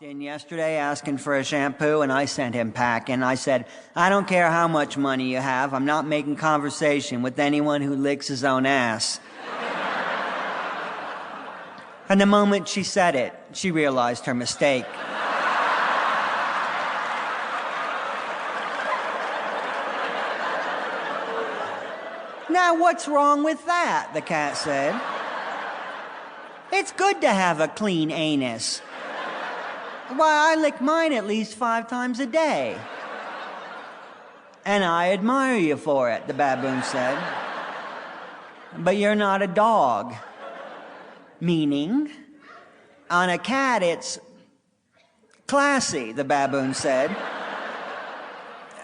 in yesterday asking for a shampoo, and I sent him packing. I said, I don't care how much money you have. I'm not making conversation with anyone who licks his own ass. And the moment she said it, she realized her mistake. Now, what's wrong with that? The cat said. It's good to have a clean anus. Why, I lick mine at least 5 times a day. And I admire you for it, the baboon said. But you're not a dog. Meaning, on a cat it's classy, the baboon said.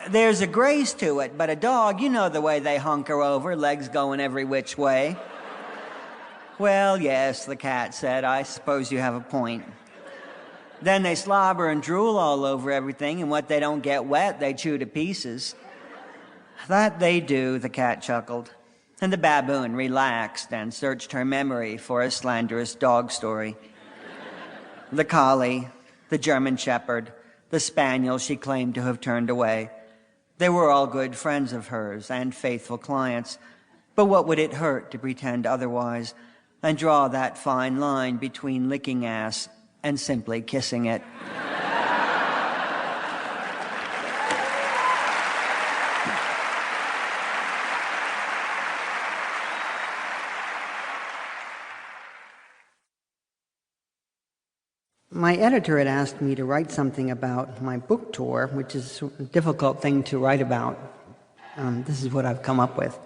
There's a grace to it, but a dog, you know the way they hunker over, legs going every which way. Well, yes, the cat said, I suppose you have a point. Then they slobber and drool all over everything, and what they don't get wet, they chew to pieces. That they do, the cat chuckled. And the baboon relaxed and searched her memory for a slanderous dog story. The collie, the German shepherd, the spaniel she claimed to have turned away. They were all good friends of hers and faithful clients. But what would it hurt to pretend otherwise and draw that fine line between licking ass and simply kissing it? My editor had asked me to write something about my book tour, which is a difficult thing to write about. This is what I've come up with.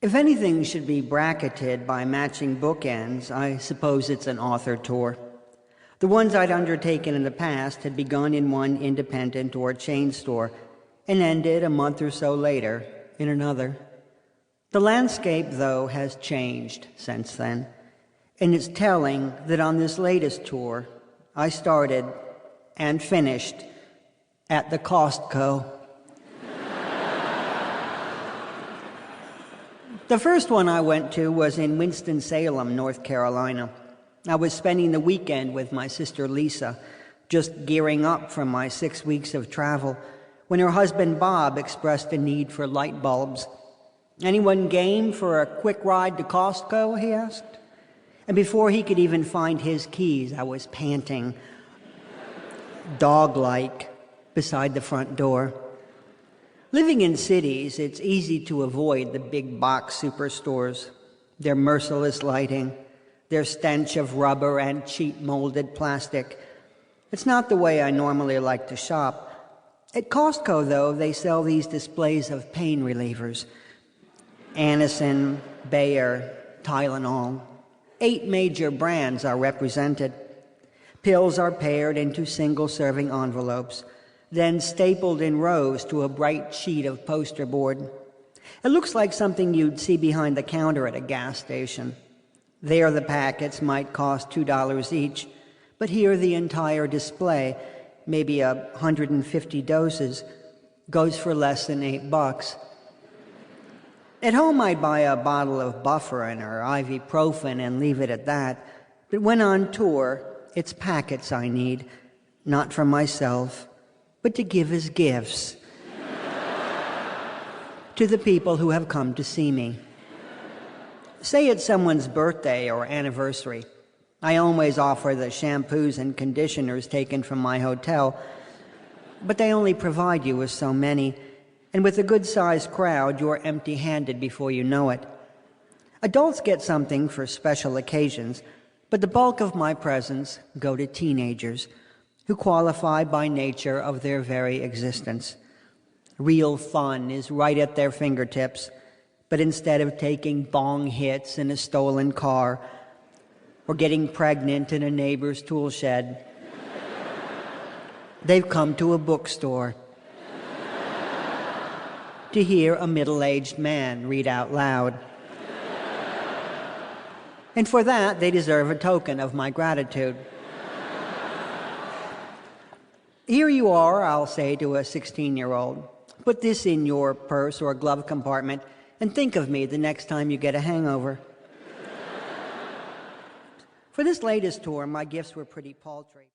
If anything should be bracketed by matching bookends, I suppose it's an author tour. The ones I'd undertaken in the past had begun in one independent or chain store and ended a month or so later in another. The landscape, though, has changed since then. And it's telling that on this latest tour, I started and finished at the Costco. The first one I went to was in Winston-Salem, North Carolina. I was spending the weekend with my sister Lisa, just gearing up from my 6 weeks of travel, when her husband Bob expressed a need for light bulbs. Anyone game for a quick ride to Costco, he asked. And before he could even find his keys, I was panting, dog-like, beside the front door. Living in cities, it's easy to avoid the big box superstores, their merciless lighting, their stench of rubber and cheap molded plastic. It's not the way I normally like to shop. At Costco, though, they sell these displays of pain relievers. Anacin, Bayer, Tylenol. 8 major brands are represented. Pills are paired into single-serving envelopes, then stapled in rows to a bright sheet of poster board. It looks like something you'd see behind the counter at a gas station. There the packets might cost $2 each, but here the entire display, maybe 150 doses, goes for less than $8. At home, I'd buy a bottle of Bufferin or ibuprofen and leave it at that. But when on tour, it's packets I need, not for myself, but to give as gifts to the people who have come to see me. Say it's someone's birthday or anniversary. I always offer the shampoos and conditioners taken from my hotel, but they only provide you with so many. And with a good-sized crowd, you're empty-handed before you know it. Adults get something for special occasions, but the bulk of my presents go to teenagers who qualify by nature of their very existence. Real fun is right at their fingertips, but instead of taking bong hits in a stolen car or getting pregnant in a neighbor's tool shed, they've come to a bookstore to hear a middle-aged man read out loud. And for that, they deserve a token of my gratitude. Here you are, I'll say to a 16-year-old. Put this in your purse or glove compartment and think of me the next time you get a hangover. For this latest tour, my gifts were pretty paltry.